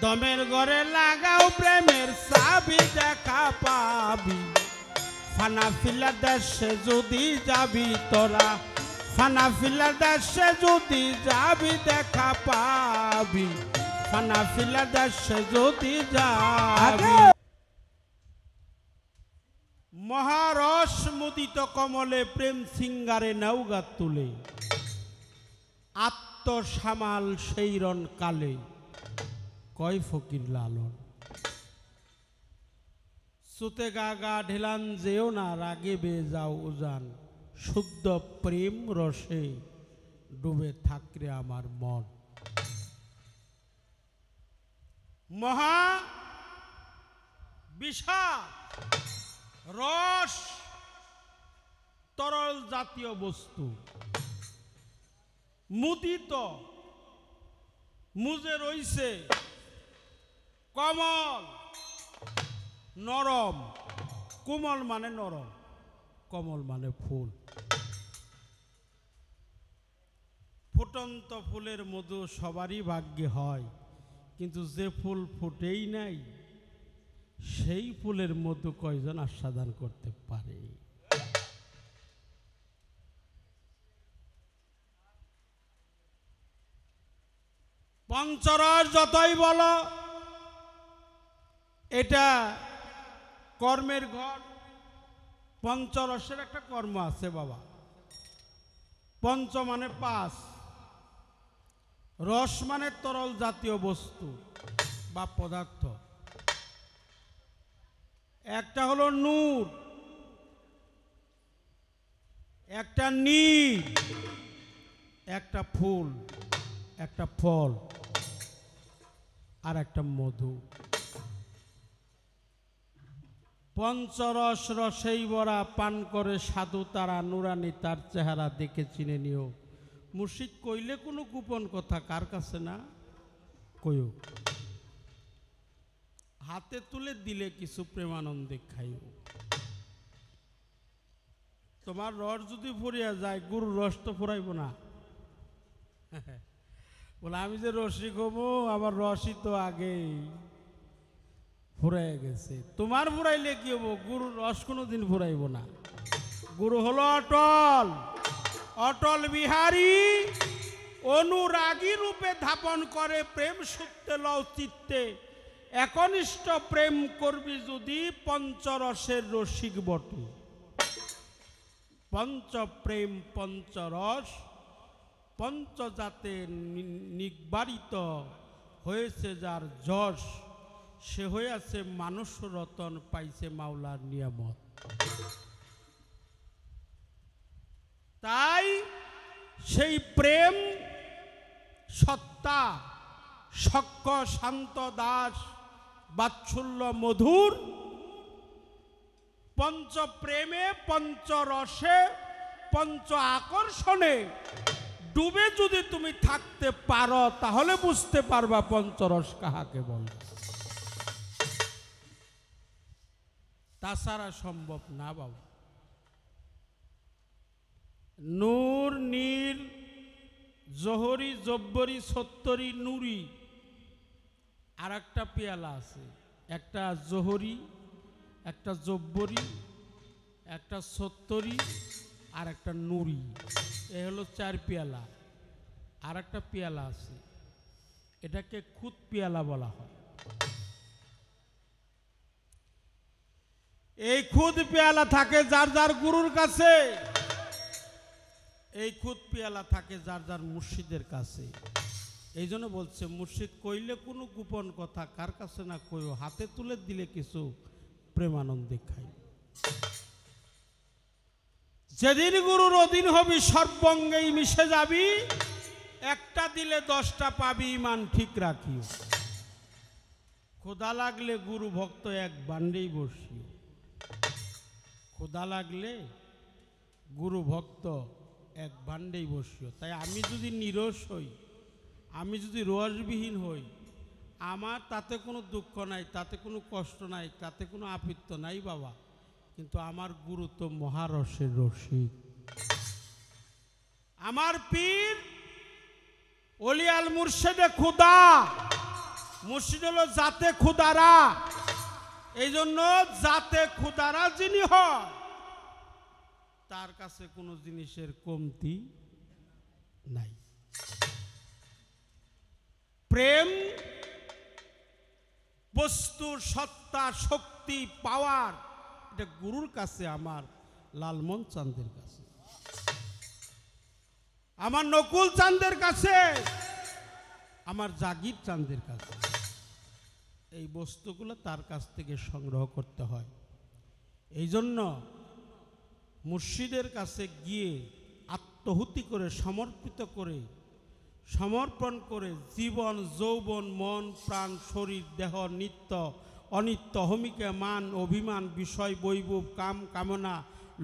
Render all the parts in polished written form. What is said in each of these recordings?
দমের ঘরে লাগাও প্রেমের চাবি দেখা পাবি ফানা ফিলা দেশে যদি যাবি তোরা ফানা ফিলা দেশে যদি যাবি দেখা পাবি ফানা ফিলা দেশে যদি যাবি মহারস মুদিত কমলে প্রেম সিঙ্গারে নৌগা তুলে আত্মসামাল সেই রণ কালে কয় ফকির লালন সুতে গাগা ঢেলান যেও না রাগে বে যাও উজান শুদ্ধ প্রেম রসে ডুবে থাকরে আমার মন মহা বিশাল রস তরল জাতীয় বস্তু মুদিত মুজে রইছে কমল নরম কোমল মানে নরম কমল মানে ফুল ফুটন্ত ফুলের মধু সবারই ভাগ্যে হয় কিন্তু যে ফুল ফুটেই নাই সেই ফুলের মধু কয়জন আস্বাদন করতে পারে পঞ্চরস যতই বলো এটা কর্মের ঘর পঞ্চরসের একটা কর্ম আছে বাবা পঞ্চ মানে পাঁচ রস মানে তরল জাতীয় বস্তু বা পদার্থ একটা হলো নূর একটা নীল একটা ফুল একটা ফল আর একটা মধু পঞ্চরস রসেই ভরা পান করে সাধু তারা নুরানি তার চেহারা দেখে চিনে নিও মুর্শিদ কইলে কোনো গোপন কথা কার কাছে না কইও হাতে তুলে দিলে কিছু প্রেমানন্দে খাইও তোমার রস যদি ফুরিয়া যায় গুরুর রস তো ফুরাইব না বলে আমি যে রসি কমো আমার রসই তো আগেই ফুরাই গেছে তোমার ফুরাইলে কি হবো গুরুর রস কোনোদিন ফুরাইব না গুরু হলো অটল অটল বিহারী অনুরাগী রূপে ধাপন করে প্রেম সূত্রে লও চিত্তে একনিষ্ঠ প্রেম করবি যদি পঞ্চরসের রসিক বটে পঞ্চপ্রেম পঞ্চরস পঞ্চজাতে নিবারিত হয়েছে যার যশ সে হয়েছে মানুষ রতন পাইছে মাওলার নিয়ামত তাই সেই প্রেম সত্তা সক্ষ শান্ত দাস বাৎসল্য মধুর পঞ্চপ্রেমে পঞ্চরসে পঞ্চ আকর্ষণে ডুবে যদি তুমি থাকতে পারো তাহলে বুঝতে পারবা পঞ্চরস কাহাকে বলে তাছাড়া সম্ভব না বাবা নূর নীল জহরি জব্বরি সত্তরি নুরি আর একটা পেয়ালা আছে একটা জহরি একটা জব্বরি একটা সত্তরি আর একটা নুরি এ হলো চার পেয়ালা আর একটা পেয়ালা আছে এটাকে খুদ পেয়ালা বলা হয় এই খুদ পেয়ালা থাকে যার যার গুরুর কাছে এই খুদ পেয়ালা থাকে যার যার মুর্শিদের কাছে এই জন্য বলছে মুর্শিদ কইলে কোনো গোপন কথা কার কাছে না কইও হাতে তুলে দিলে কিছু প্রেমানন্দে খাই যেদিন গুরুর অধীন হবি সর্বঙ্গেই মিশে যাবি একটা দিলে 10টা পাবি ইমান ঠিক রাখিও ক্ষুধা লাগলে গুরু ভক্ত এক বান্ডেই বসিও ক্ষুধা লাগলে গুরু ভক্ত এক বান্ডেই বসিও তাই আমি যদি নিরস হই আমি যদি রসবিহীন হই আমার তাতে কোনো দুঃখ নাই তাতে কোনো কষ্ট নাই তাতে কোনো আপিত্ত নাই বাবা কিন্তু আমার গুরু তো মহারসের রসিক আমার পীর ওলিয়াল মুর্শেদে খুদা মুর্শিদ হলো জাতে খুদারা। এই জন্য জাতে খুদারা যিনি হয় তার কাছে কোনো জিনিসের কমতি নাই। প্রেম বস্তুর সত্তা, শক্তি, পাওয়ার, এটা গুরুর কাছে, আমার লালমন চাঁদের কাছে, আমার নকুল চাঁদের কাছে, আমার জাগির চাঁদের কাছে। এই বস্তুগুলো তার কাছ থেকে সংগ্রহ করতে হয়। এই জন্য মুর্শিদের কাছে গিয়ে আত্মহুতি করে, সমর্পিত করে, সমর্পণ করে জীবন, যৌবন, মন, প্রাণ, শরীর, দেহ, নিত্য অনিত্য, অহমিকা, মান, অভিমান, বিষয়, বৈভব, কাম, কামনা,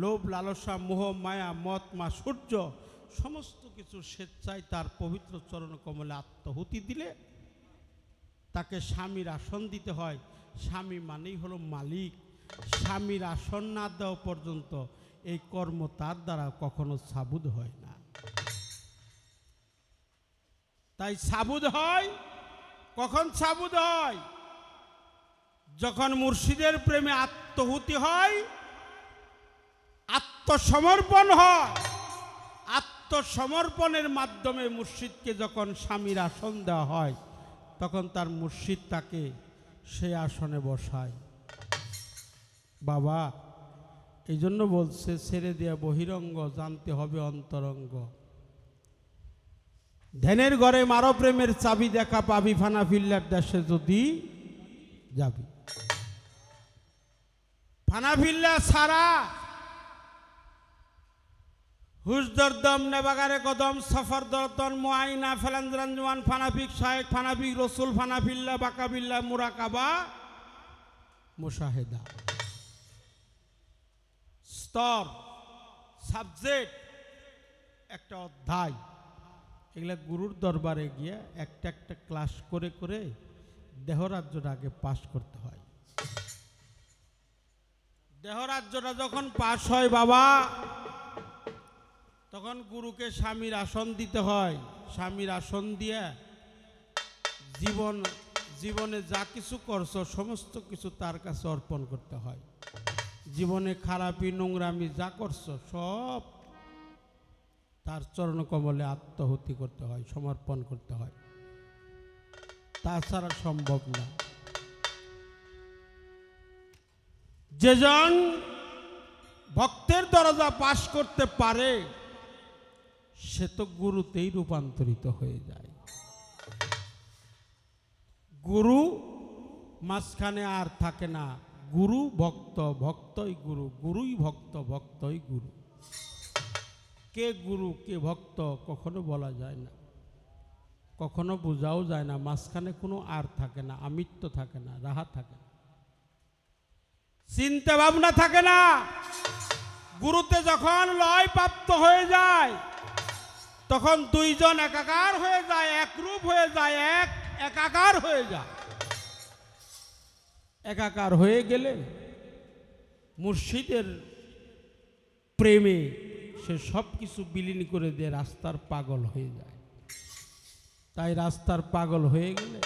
লোভ, লালসা, মোহ, মায়া, মত, মাৎসর্য, সমস্ত কিছু স্বেচ্ছায় তার পবিত্র চরণ কমলে আত্মহুতি দিলে তাকে স্বামীর আসন দিতে হয়। স্বামী মানেই হলো মালিক। স্বামীর আসন না দেওয়া পর্যন্ত এই কর্ম তার দ্বারা কখনো সাবুদ হয় না। তাই সাবুদ হয় কখন? সাবুদ হয় যখন মুর্শিদের প্রেমে আত্মহুতি হয়, আত্মসমর্পণ হয়। আত্মসমর্পণের মাধ্যমে মুর্শিদকে যখন স্বামীর আসন দেওয়া হয়, তখন তার মুর্শিদ তাকে সে আসনে বসায়। বাবা এই জন্য বলছে, ছেড়ে দেয়া বহিরঙ্গ, জানতে হবে অন্তরঙ্গ। ধ্যানের ঘরে মারো প্রেমের চাবি, দেখা পাবি ফানা ফিল্লার দেশে যদি যাবি। ফানা ফিল্লা সারা হুজদরদম নেবাগারে কদম সফর দরতন মুআইনা ফেলান্দ্রান জওয়ান ফানাফিক শায়েক ফানাফিক রসুল ফানাফিল্লা বাকাবিল্লা মুরাকাবা মুশাহেদা। স্তর, সাবজেক্ট, একটা অধ্যায়, এগুলা গুরুর দরবারে গিয়ে একটা একটা ক্লাস করে করে দেহরাজ্যটা আগে পাশ করতে হয়। দেহরাজ্যটা যখন পাশ হয় বাবা, তখন গুরুকে স্বামীর আসন দিতে হয়। স্বামীর আসন দিয়ে জীবনে যা কিছু করছো সমস্ত কিছু তার কাছে অর্পণ করতে হয়। জীবনে খারাপি, নোংরামি যা করছো সব তার চরণ কমলে আত্মহুতি করতে হয়, সমর্পণ করতে হয়। তাছাড়া সম্ভব না। যেজন ভক্তের দরজা পাশ করতে পারে সে তো গুরুতেই রূপান্তরিত হয়ে যায়। গুরু মাঝখানে আর থাকে না। গুরু ভক্ত, ভক্তই গুরু, গুরুই ভক্ত, ভক্তই গুরু। কে গুরু কে ভক্ত কখনো বলা যায় না, কখনো বোঝাও যায় না। মাঝখানে কোনো আর থাকে না, আমিত্ব থাকে না, রাহা থাকে না, চিন্তা ভাবনা থাকে না। গুরুতে যখন লয় প্রাপ্ত হয়ে যায় তখন দুইজন একাকার হয়ে যায়, একরূপ হয়ে যায়, একাকার হয়ে যায়। একাকার হয়ে গেলে মুর্শিদের প্রেমে সে সব কিছু বিলীন করে দিয়ে রাস্তার পাগল হয়ে যায়। তাই রাস্তার পাগল হয়ে গেলে,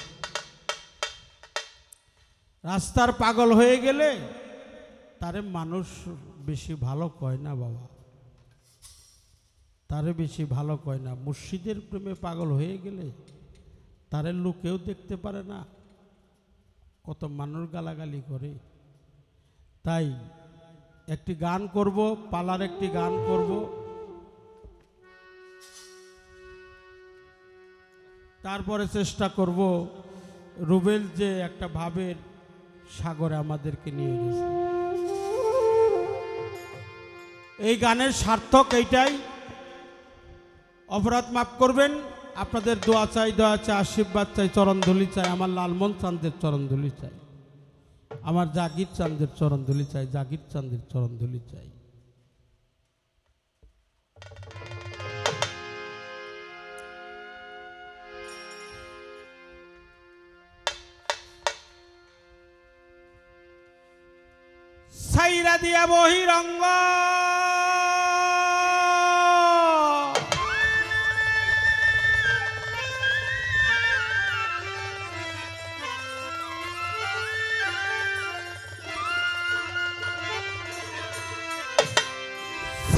রাস্তার পাগল হয়ে গেলে তারে মানুষ বেশি ভালো কয় না বাবা, তারে বেশি ভালো কয় না। মুর্শিদের প্রেমে পাগল হয়ে গেলে তারে লোকেও দেখতে পারে না, কত মানুষ গালাগালি করে। তাই একটি গান করব, পালার একটি গান করব, তারপরে চেষ্টা করব রুবেল যে একটা ভাবের সাগরে আমাদেরকে নিয়ে গেছে। এই গানের সার্থক এইটাই। অপরাধ মাফ করবেন, আপনাদের দোয়া চাই, দোয়া চাই, আশীর্বাদ চাই, চরণধুলি চাই। আমার লালমন চাঁদের চরণধুলি চাই, আমার জাগির চাঁদের চরণধুলি চাই, জাগির চাঁদের চরণধুলি চাই। সাইরা দিয়া বহিরঙ্গ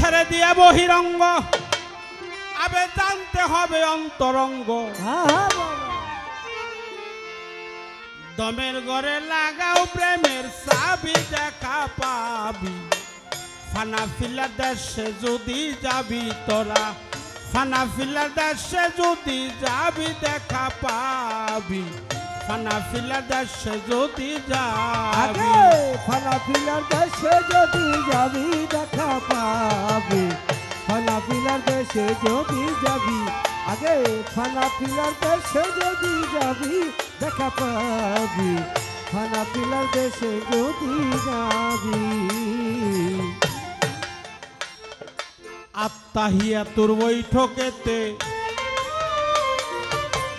ছেড়ে দিয়ে বহিরঙ্গ, আবে জানতে হবে অন্তরঙ্গ। দমের ঘরে লাগাও প্রেমের চাবি, দেখা পাবি ফানা ফিলা দেশে যদি যাবি তোরা, ফানা ফিলা দেশে যদি যাবি দেখা পাবি, ফানা ফিলা দেশে যদি যাবি, ফানা ফিলার দেশে যদি যাবি দেখা পাবি, ফানা ফিলার দেশে যদি যাবি, আগে ফানা ফিলার দেশে যদি যাবি দেখা পাবি, ফানা ফিলার দেশে যদি যাবি। আত্মাহিয়া তোর বৈঠকেতে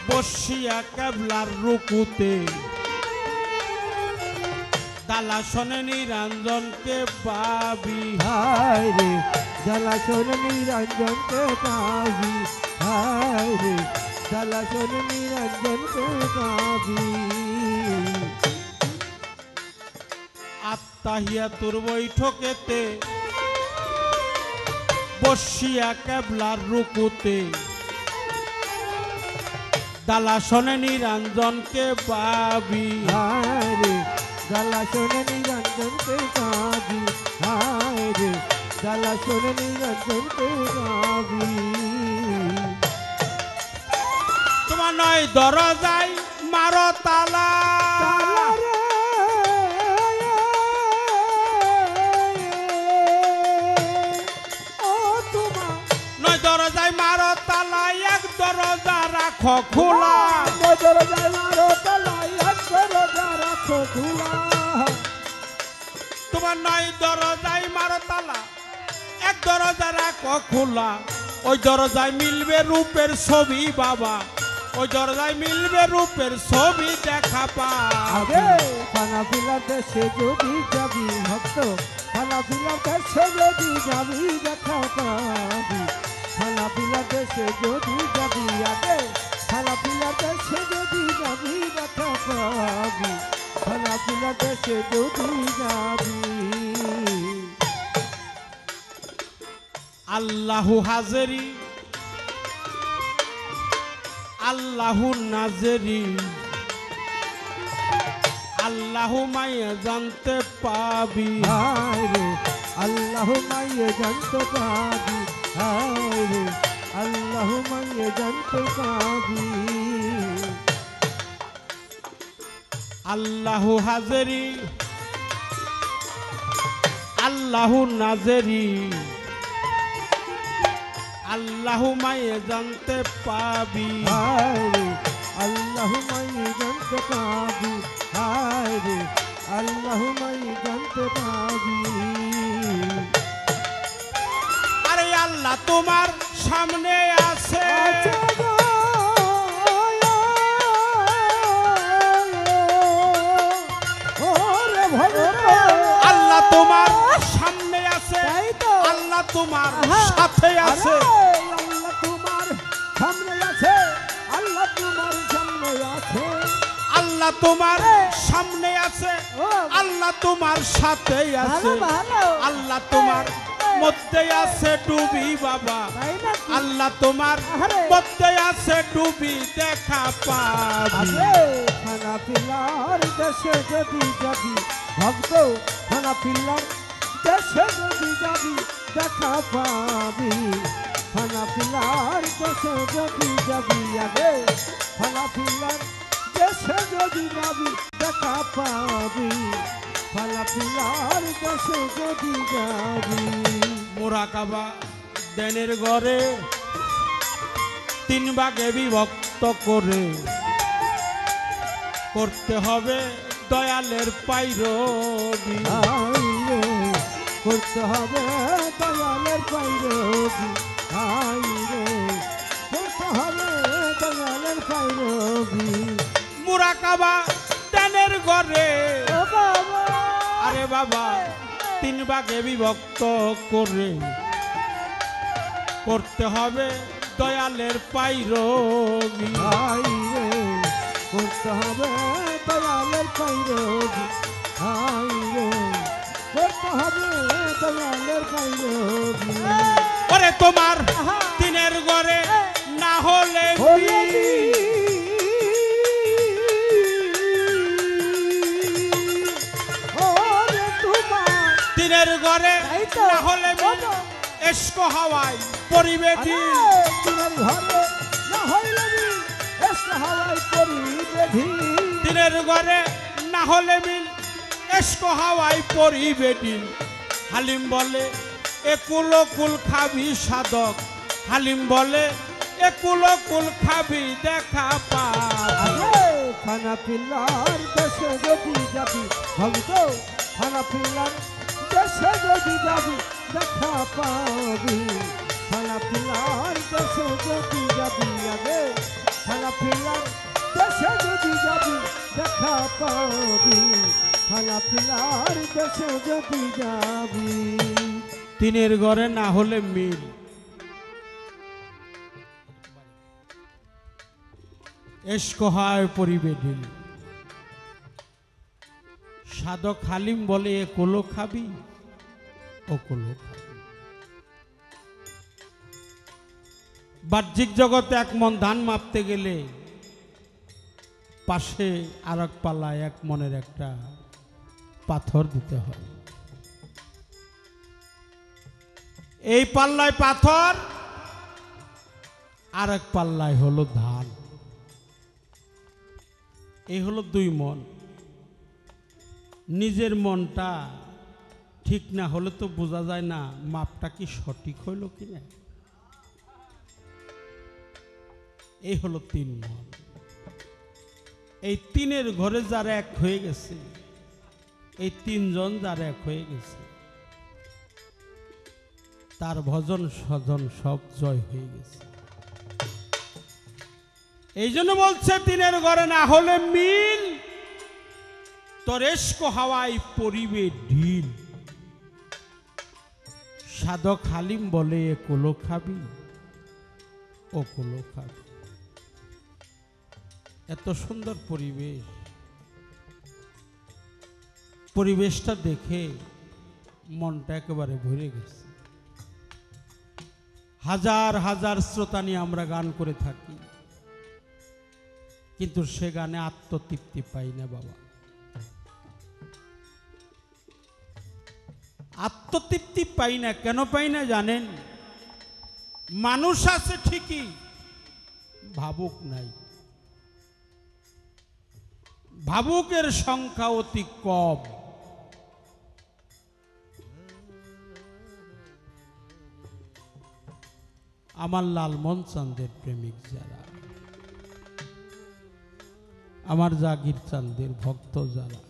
বসিয়া কেবলার রুকুতে, দালা শোনে নিরঞ্জনকে পাবি, হায় রে জ্বালা শোন নিরঞ্জনকে পাবি, হায় রে জ্বালা শোন নিরঞ্জনকে পাবি। আত্মাহিয়া তোর বৈঠকেতে বসিয়া কেবলার রুকুতে, দালা শোনে নিরঞ্জনকে পাবি, হায় রে জ্বালা শোন নিরঞ্জনকে পাবি, হায় রে জ্বালা শোন নিরঞ্জনকে পাবি। তোমার নয় দরজায় মারো তালা, নয় দরজায় মারো তালা, এক দরজা রাখো খোলা, দরজায় মারো তালা, এক দরজা রাখো খোলা। তোমার নয় দরজায় মারো তালা, এক দরজা রাখো খোলা, ওই দরজায় মিলবে রূপের ছবি বাবা, ওই দরজায় মিলবে রূপের ছবি দেখা পাবে। ফানা ফিলার দেশে যদি যাবি ভক্ত, ফানা ফিলার দেশে যদি যাবি দেখা পাবি, ফানা ফিলার দেশে যদি যাবি, আগে ফানা ফিলার দেশে যদি যাবি দেখা পাবি, ফানা ফিলার দেশে যদি যাবি। আল্লাহু হাজেরি আল্লাহু নাজেরি, আল্লাহু মায়ে জানতে পাবি, হায় রে আল্লাহ মাইয়ে জানতে পাবি, হায় রে আল্লাহ মাইয়ে জানতে পাবি। আল্লাহু হাজেরি আল্লাহু নাজেরি, আল্লাহু মায়ে জানতে পাবি, হায় রে আল্লাহ মাইয়ে জানতে পাবি, হায় রে আল্লাহ মাইয়ে জানতে পাবি। আরে আল্লাহ তোমার সামনে আছে, আল্লাহ তোমার সামনে আছে, আল্লাহ তোমার সাথে আছে, আল্লাহ তোমার সামনে আছে, আল্লাহ তোমার সামনে আছে, আল্লাহ তোমার সামনে আছে, আল্লাহ তোমার সাথে আছে, আল্লাহ তোমার মধ্যে আছে ডুবি বাবা, আল্লাহ তোমার মধ্যে আছে ডুবি দেখা পাবি। খানা পিলার দেশে যদি যাবি ভক্ত, খানা পিলার দেশে যদি যাবি দেখা পাবি, খানা পিলার দেশে যদি যাবি, আগে খানা পিলার দেশে যদি যাবি দেখা পাবি, খানা পিলার দেশে যদি যাবি। মোরাকাবা দেনের ঘরে তিন ভাগে বিভক্ত করে করতে হবে দয়ালের পাইরবি, করতে হবে দয়ালের পাইরবি, করতে হবে দয়ালের পাইরবি। মোরাকাবা দেনের ঘরে আরে বাবা তিন ভাগে বিভক্ত করে করতে হবে দয়ালের পাইরবি, করতে হবে দয়ালের পাইরবি, করতে করতে হবে দয়ালের পাইলে ওরে তোমার তিনের ঘরে না হলে তিনের ঘরে না হলে এসকো হাওয়ায় পরিবে ঢিল তিনের ঘরে না হইলে এসকো হাওয়ায় পরিবে ঢিল তিনের ঘরে না হলে মিল এসকো হাওয়ায় পরিবে ঢিল হালিম বলে একুল কুল খাবি সাধক হালিম বলে একুল কুল খাবি দেখা পাবি খানা পিল্লার দেশে যদি যাবি হবে তো খানা পিল্লার দেশে যদি যাবি দেখা পাবি খানা পিল্লার দেশে যদি যাবি আগে খানা পিল্লার দেশে যদি যাবি দেখা পাবি খানা পিল্লার দেশে যদি যাবি তিনের ঘরে না হলে মিল এসকো হাওয়ায় পরিবে ঢিল সাধক হালিম বলে এ কোলো খাবি ও কোলো খাবি বাহ্যিক জগতে এক মন ধান মাপতে গেলে পাশে আর এক পাল্লায় এক মনের একটা পাথর দিতে হয় এই পাল্লায় পাথর আর এক পাল্লায় হলো ধান এই হলো দুই মন নিজের মনটা ঠিক না হলে তো বোঝা যায় না মাপটা কি সঠিক হইল কিনা এই হলো তিন মন এই তিনের ঘরে যারা এক হয়ে গেছে এই তিনজন যারা এক হয়ে গেছে তার ভজন স্বজন সব জয় হয়ে গেছে এই জন্য বলছে তিনের ঘরে না হলে মিল তোর এসকো হাওয়ায় পরিবে ঢিল সাধক হালিম বলে এ কোলো খাবি ও কোলো খাবি এত সুন্দর পরিবেশটা দেখে মনটা একেবারে ভরে গেছে হাজার হাজার শ্রোতা নিয়ে আমরা গান করে থাকি কিন্তু সে গানে আত্মতৃপ্তি পাই না বাবা আত্মতৃপ্তি পাই না কেন পাই না জানেন মানুষ আছে ঠিকই ভাবুক নাই ভাবুকের সংখ্যা অতি কম আমার লালমন চাঁদের প্রেমিক যারা আমার জাগির চাঁদের ভক্ত যারা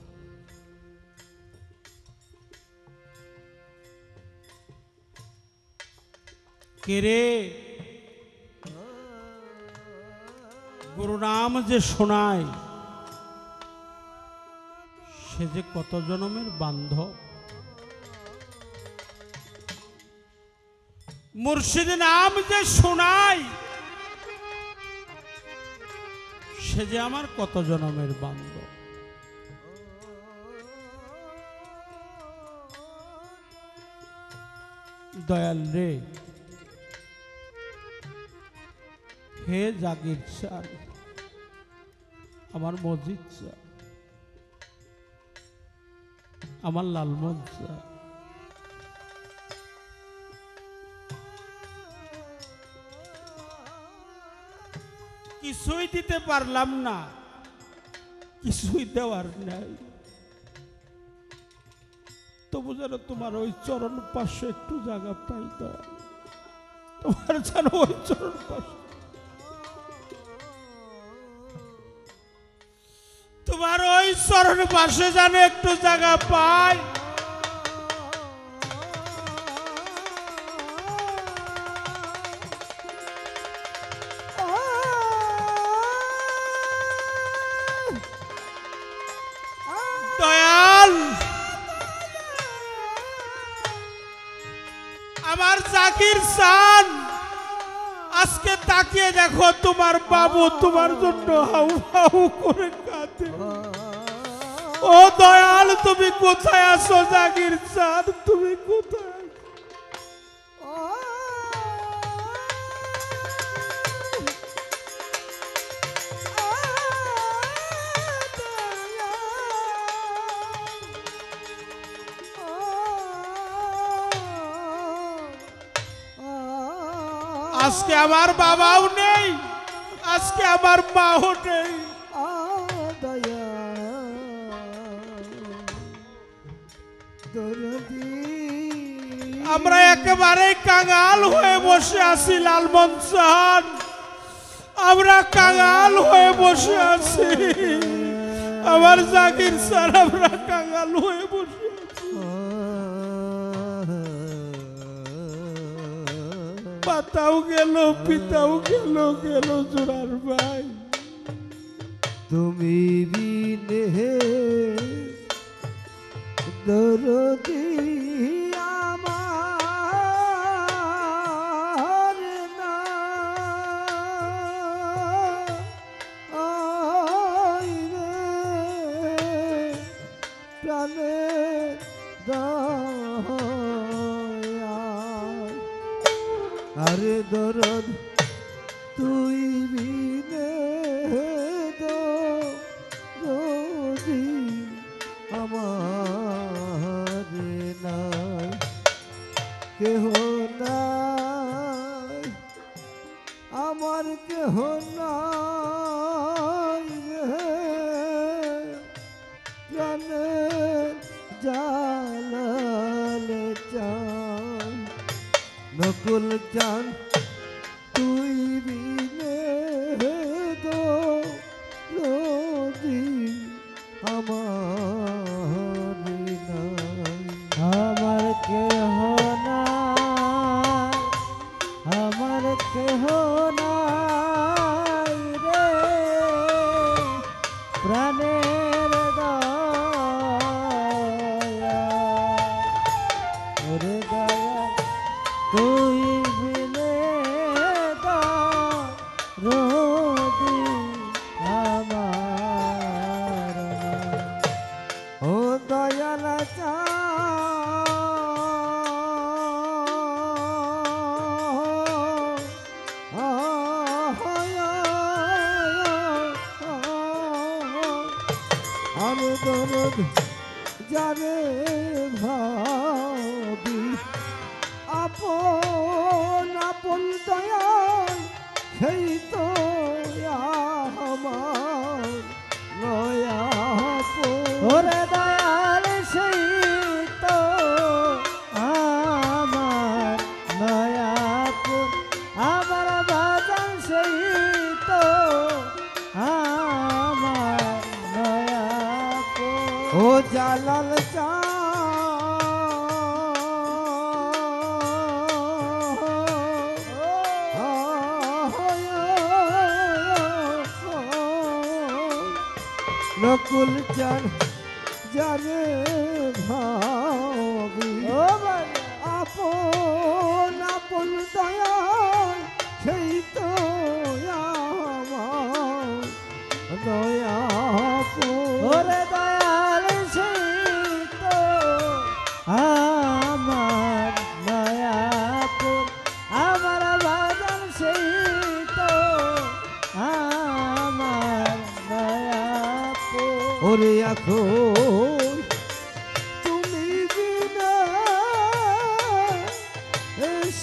কেরে গুরু নাম যে শোনায় সে যে কত জনমের বান্ধব মুর্শিদ নাম যে শোনায় সে যে আমার কত জনমের বান্ধব দয়াল রে হে জাগির চাঁদ আমার মসজিদ চাঁদ আমার লালমন চাঁদ কিছুই দিতে পারলাম না কিছুই দেওয়ার নাই তবু যেন তোমার ওই চরণ পাশে একটু জায়গা পাই তোমার যেন ওই চরণ পাশে তোমার ওই চরণ পাশে যেন একটু জায়গা পাই দয়াল আমার জাকির চাঁদ আজকে তাকিয়ে দেখো তোমার বাবু তোমার জন্য হাউ হাউ করে কাঁদে ও দয়াল তুমি কোথায় আছো জাগির চাঁদ তুমি কোথায় আছো? আজকে আমার বাবাও নেই, আজকে আমার মাও নেই। আমরা একেবারে কাঙাল হয়ে বসে আছি লালমন চাঁদ, আমরা কাঙাল হয়ে বসে আছি আমার জাগির স্যার, আমরা কাঙাল হয়ে বসে আছি। পাতাও গেল পিতাও গেল, গেল জোড়ার ভাই। তুমি বিনে দরদি আমার না আইরে প্রাণে দয়া আরে দরদ তুই বিনে দরদি আমার নাই কেহ নাই, আমার কেহ নাই রে প্রাণে জালালে চান নকুল চান তুই বিনে দরদি আমার নাই, আমার কেহ নাই, আমার কেহ নাই রে প্রাণের দয়া ওরে দয়া তুই বিনে দরদি আমার ও দয়াল আমি দরদ জানে ভাবি আপন আপন দয়াল সেই তো আমার নয়া ওরে দয়াল সেই তো আমার নয়া আমার বাজান সেই তো আমার নয়া ও জালাল চা নকুল চান জানে ভাবি আপন আপন দয়াল সেই তো আমার দয়া ওরে দয়াল সেই তো আমার দয়া আমার বাদন সেই তো আমার দয়া ওরে এখন তুমি বিনা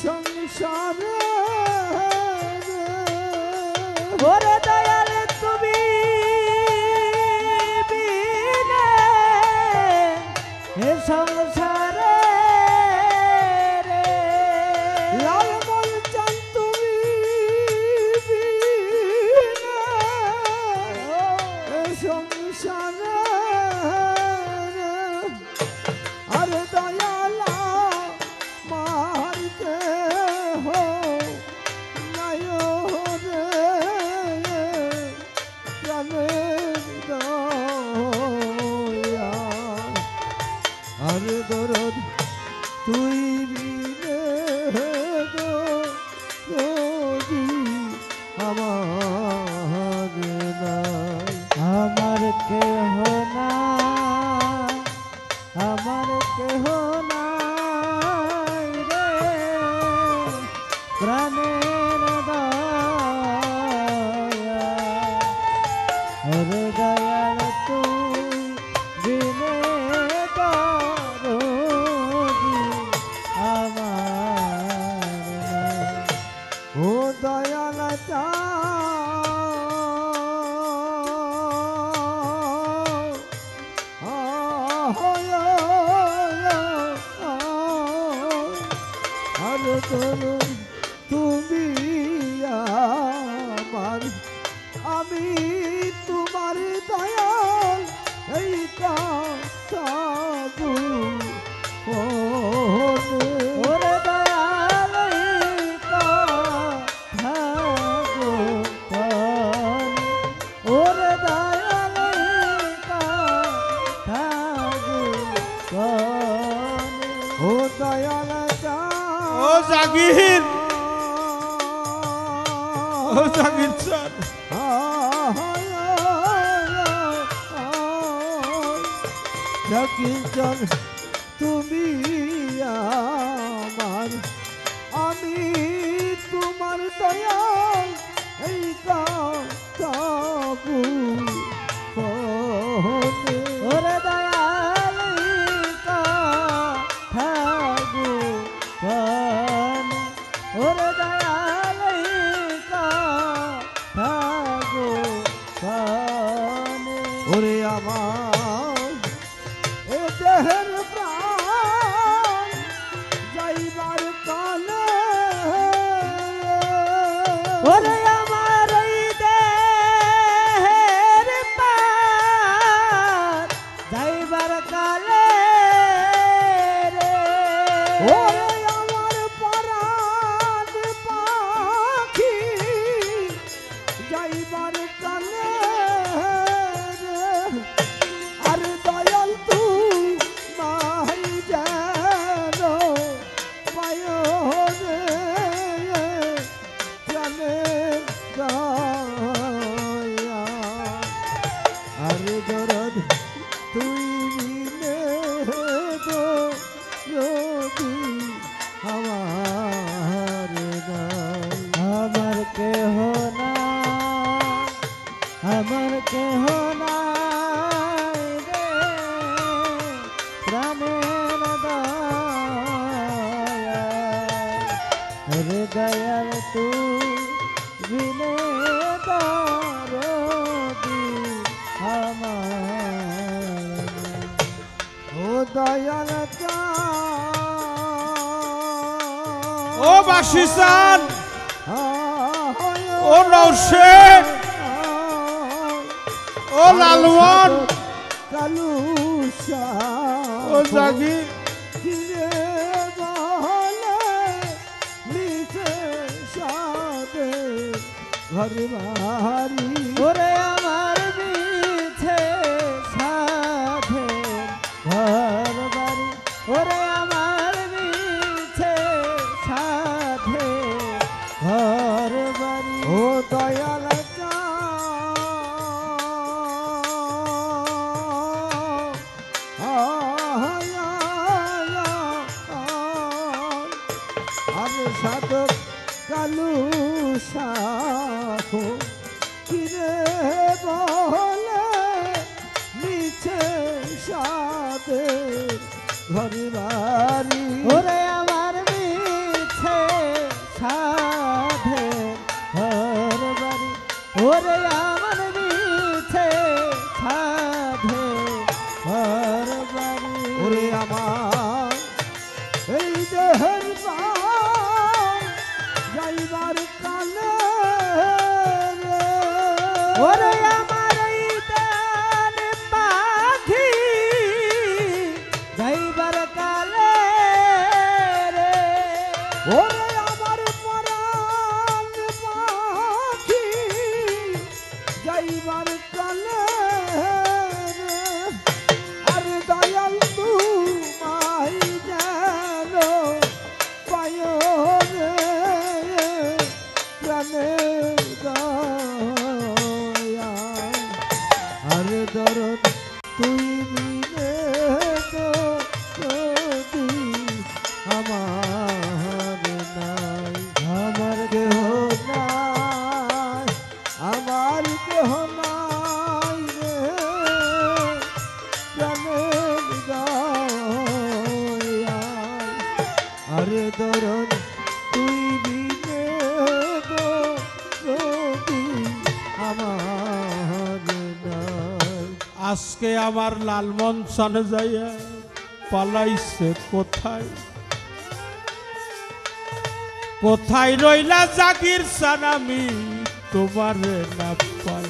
সংসারে ওরে দয়াল তুমি বিনা সংসারে রে লালমন চান তুমি বিনা সংসারে আরে দয়ালা মারতে হো নাই রে প্রাণের দয়া আরে দরদ তুই বিনে দরদি আমার নাই, আমার কেহ নাই। তরুণ তুমি আমার, আমি তোমার দয়াল এই কথা ওরে দয়াল এই কথা ওরে দয়াল এই কথা ও দয়াল ও জাগির, ও জাগির স্যার, জাগির তুমি আমার, আমি তোমার দয়াল এই কাবু ওরে দয়াল কাবু ওরে দয়াল কাবু ওরে আমার এ দেহের প্রাণ যাইবার কালে ওরে আমার এই দেহের প্রাণ যাইবার কালে রে ওরে আমার পরাণ পাখি যাইবার কালে রে আর দয়াল তুই মাই যেন পায় রে প্রাণের দয়া আর দরদ তুই বিনে গো যদি আমার নাই আমার কেহ না আমার কেহ নাই রে প্রাণের দয়া রে দয়াল তুই বিনে দরদি আমার ও দয়াল ও বাসিসান, ও নৌশেদ, ও লালওয়ান, কালু ও জাগির, ঘর বাড়ি ওরে আমার মিছে সাধে ঘর বাড়ি ওরে আমার মিছে সাধে ঘর বাড়ি ও দয়াল আমি সাধক কালু সাহো কিরে বলে নিচে সাদে ঘর বাড়ি ওরে আমার মিছে সাধে ঘর বাড়ি ওরে আমার মিছে সাধে ঘর বাড়ি ওরে আমার এই দেহের যাইবার কালে ওরে আমার এই দেন পাখি যাইবার কালে রে ওরে আমার পরাণ পাখি যাইবার কালে রে আর দয়াল তুমাই যেন পায় রে প্রাণের দয়া আর দরদ তুই বিনে তো যদি আমার নাই আমার কেহ নাই আমার কেহ নাই রে প্রাণের দয়া আর দরদ তুই বিনে তো যদি আমার নাই আজকে আমার লালমন সানে যাইয়া পালাইছে কোথায়? কোথায় রইলা জাগির চান আমি তোমার না পাই,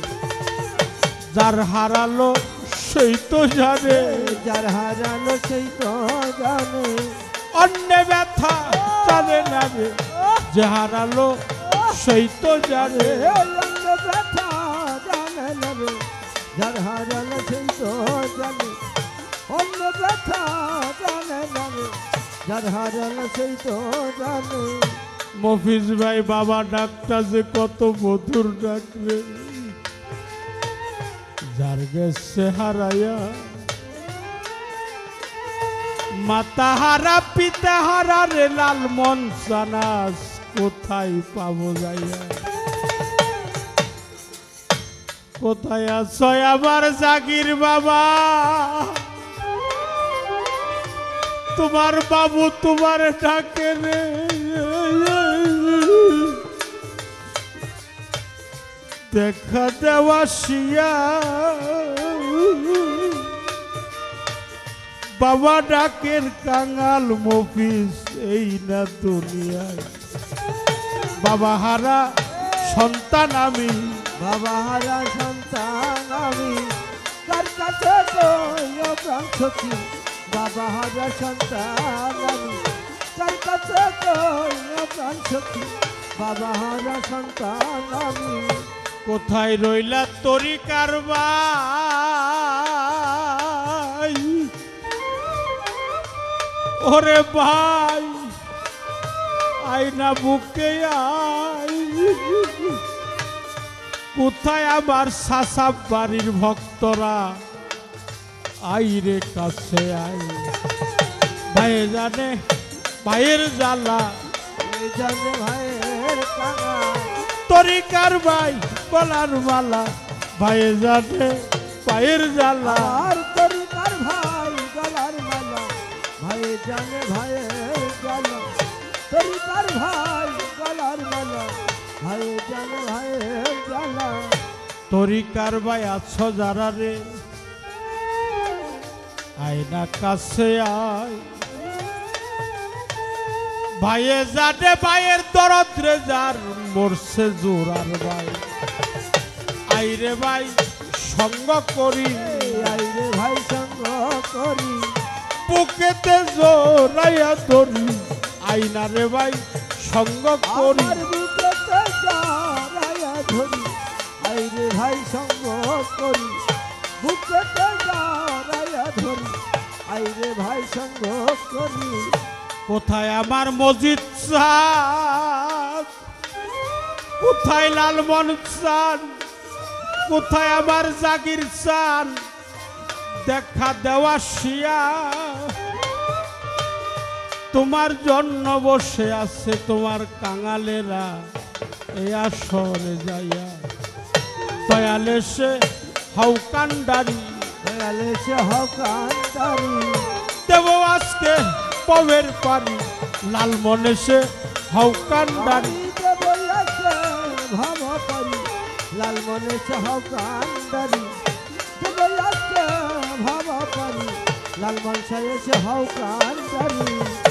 যার হারালো সেই তো জানে, যার হারালো সেই তো জানে, অন্য ব্যথা জানে না রে, যে হারালো সেই তো জানে, অন্য ব্যথা জানে না রে, যার হারালো সেই তো জানে, অন্য ব্যথা জানে না রে, যার হারালো সেই তো জানে। মফিজ ভাই বাবা ডাকটা যে কত মধুর ডাকবে, যার গেছে হারাইয়া, মাতা হারা পিতা হারা রে লাল মন সানাস কোথায় পাবো যাইয়া, কোথায় আছো আবার জাগির বাবা, তোমার বাবু তোমার ডাকে রে, দেখা দেওয়া শিয়া, বাবা ডাকের কাঙাল মফিজ এই না দুনিয়ায়, বাবা হারা সন্তান আমি, বাবা হারা সন্তান আমি, কার কাছে কইও প্রাণ সখী, বাবা হারা সন্তান আমি, কার কাছে কইও প্রাণ সখী, বাবা হারা সন্তান আমি। কোথায় রইলা তরি কারবাই, ওরে ভাই আয়না বুকে আই, কোথায় আবার সাসাব বাড়ির ভক্তরা, আইরে কাছে আই, ভাই জানে ভাইয়ের জ্বালা, এই জানে ভাইয়ের কাঙা, তরিকার ভাই গলার মালা, ভাই জানে ভাইয়ের জ্বালা, আর তরিকার ভাই গলার মালা, ভাই জানে ভাইয়ের জ্বালা, তরিকার ভাই গলার মালা, ভাই জানে ভাইয়ের জ্বালা। তরিকার ভাই আছো যারা রে, আয়না কাছে আয়, ভাইয়ে জানে ভাইয়ের দরদ রে, যার মরছে জোরার ভাই, আইরে ভাই সঙ্গ করি, আইরে ভাই সঙ্গ করি, বুকেতে জোরাইয়া ধরি, আইনা রে ভাই সঙ্গ করি, আমার বুকেতে জড়াইয়া ধরি, আইরে ভাই সঙ্গ করি, বুকেতে জড়াইয়া ধরি, আইরে ভাই সঙ্গ করি। কোথায় আমার মজিদ চাঁদ, কোথায় লালমন চান, কোথায় আমার জাগির চান, দেখা দেওয়া শিয়া, তোমার জন্য বসে আছে তোমার কাঙালেরা এই আসরে যাইয়া, দয়ালে সে হাউকান্ডারি, দয়ালে সে হকান্ডারি, দেব আজকে পবের পানি, লালমনে সে হাউকান্ডারি, ভাব করি লাল মনে সহ কান্ডারি, ভাব করি লাল মন সহ কান্ডারি।